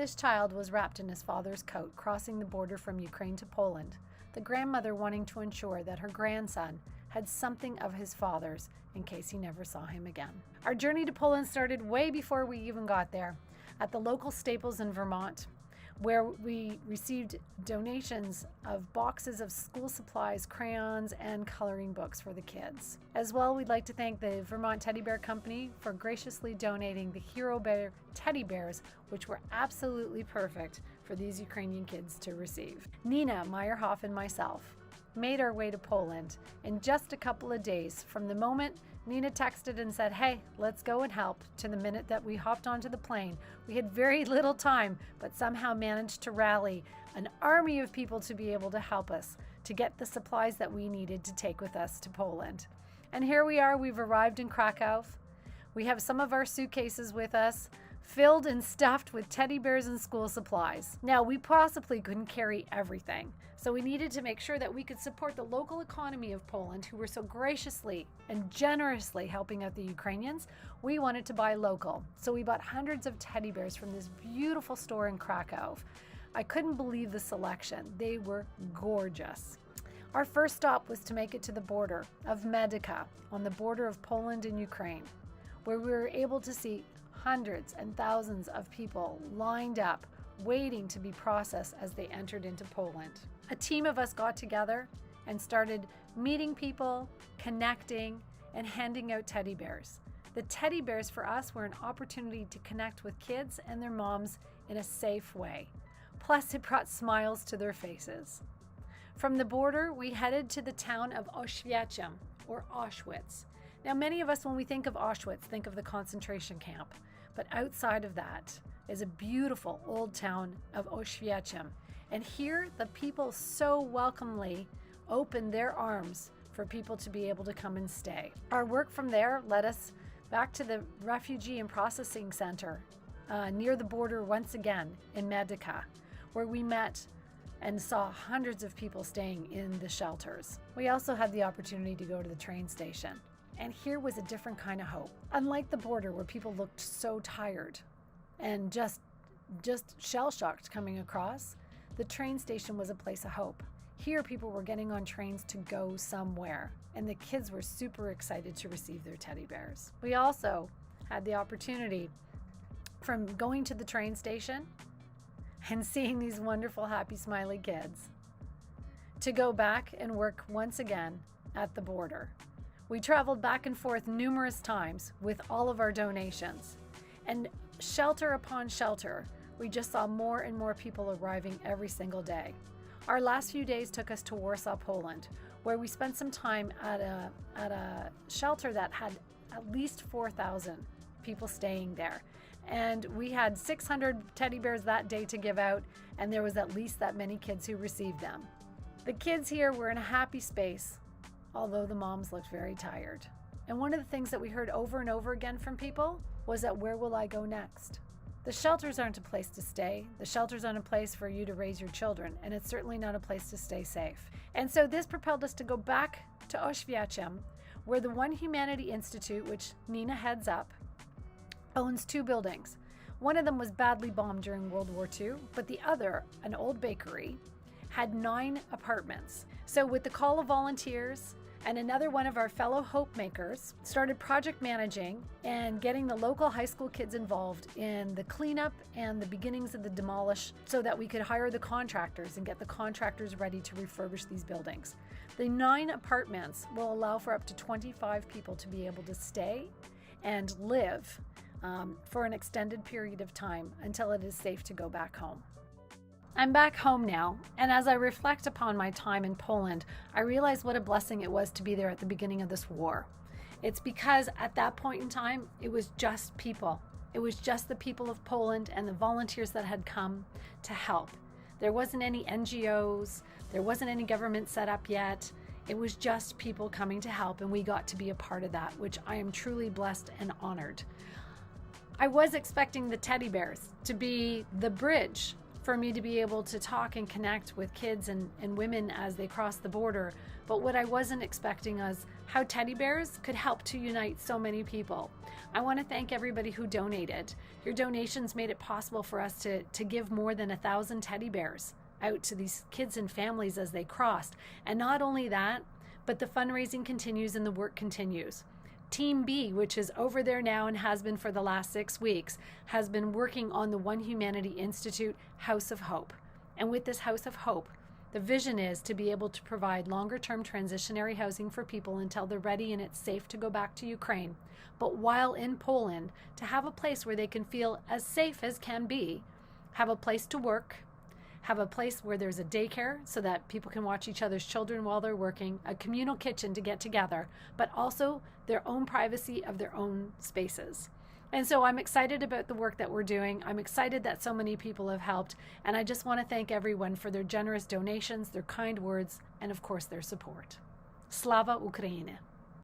This child was wrapped in his father's coat, crossing the border from Ukraine to Poland, the grandmother wanting to ensure that her grandson had something of his father's in case he never saw him again. Our journey to Poland started way before we even got there, at the local Staples in Vermont, where we received donations of boxes of school supplies, crayons, and coloring books for the kids. As well, we'd like to thank the Vermont Teddy Bear Company for graciously donating the Hero Bear teddy bears, which were absolutely perfect for these Ukrainian kids to receive. Nina Meyerhoff and myself made our way to Poland in just a couple of days from the moment Nina texted and said, "Hey, let's go and help," to the minute that we hopped onto the plane. We had very little time, but somehow managed to rally an army of people to be able to help us to get the supplies that we needed to take with us to Poland. And here we are, we've arrived in Krakow. We have some of our suitcases with us, filled and stuffed with teddy bears and school supplies. Now, we possibly couldn't carry everything, so we needed to make sure that we could support the local economy of Poland, who were so graciously and generously helping out the Ukrainians. We wanted to buy local, so we bought hundreds of teddy bears from this beautiful store in Krakow. I couldn't believe the selection. They were gorgeous. Our first stop was to make it to the border of Medyka, on the border of Poland and Ukraine, where we were able to see hundreds and thousands of people lined up, waiting to be processed as they entered into Poland. A team of us got together and started meeting people, connecting, and handing out teddy bears. The teddy bears for us were an opportunity to connect with kids and their moms in a safe way. Plus, it brought smiles to their faces. From the border, we headed to the town of Oświęcim, or Auschwitz. Now, many of us, when we think of Auschwitz, think of the concentration camp. But outside of that is a beautiful old town of Oświęcim. And here, the people so welcomely opened their arms for people to be able to come and stay. Our work from there led us back to the Refugee and Processing Center near the border once again in Medyka, where we met and saw hundreds of people staying in the shelters. We also had the opportunity to go to the train station. And here was a different kind of hope. Unlike the border, where people looked so tired and just shell-shocked coming across, the train station was a place of hope. Here, people were getting on trains to go somewhere, and the kids were super excited to receive their teddy bears. We also had the opportunity, from going to the train station and seeing these wonderful, happy, smiley kids, to go back and work once again at the border. We traveled back and forth numerous times with all of our donations, and shelter upon shelter, we just saw more and more people arriving every single day. Our last few days took us to Warsaw, Poland, where we spent some time at a shelter that had at least 4,000 people staying there. And we had 600 teddy bears that day to give out, and there was at least that many kids who received them. The kids here were in a happy space, although the moms looked very tired. And one of the things that we heard over and over again from people was that, where will I go next? The shelters aren't a place to stay. The shelters aren't a place for you to raise your children, and it's certainly not a place to stay safe. And so this propelled us to go back to Oświęcim, where the One Humanity Institute, which Nina heads up, owns 2 buildings. One of them was badly bombed during World War II, but the other, an old bakery, had 9 apartments. So with the call of volunteers and another one of our fellow hope makers, started project managing and getting the local high school kids involved in the cleanup and the beginnings of the demolish, so that we could hire the contractors and get the contractors ready to refurbish these buildings. The 9 apartments will allow for up to 25 people to be able to stay and live for an extended period of time until it is safe to go back home. I'm back home now, and as I reflect upon my time in Poland, I realize what a blessing it was to be there at the beginning of this war. It's because at that point in time, it was just people. It was just the people of Poland and the volunteers that had come to help. There wasn't any NGOs, there wasn't any government set up yet. It was just people coming to help, and we got to be a part of that, which I am truly blessed and honored. I was expecting the teddy bears to be the bridge for me to be able to talk and connect with kids and women as they cross the border. But what I wasn't expecting was how teddy bears could help to unite so many people. I want to thank everybody who donated. Your donations made it possible for us to give more than 1,000 teddy bears out to these kids and families as they crossed. And not only that, but the fundraising continues and the work continues. Team B, which is over there now and has been for the last 6 weeks, has been working on the One Humanity Institute House of Hope. And with this House of Hope, the vision is to be able to provide longer-term transitionary housing for people until they're ready and it's safe to go back to Ukraine. But while in Poland, to have a place where they can feel as safe as can be, have a place to work, have a place where there's a daycare so that people can watch each other's children while they're working, a communal kitchen to get together, but also their own privacy of their own spaces. And so I'm excited about the work that we're doing. I'm excited that so many people have helped. And I just want to thank everyone for their generous donations, their kind words, and of course their support. Slava Ukraini!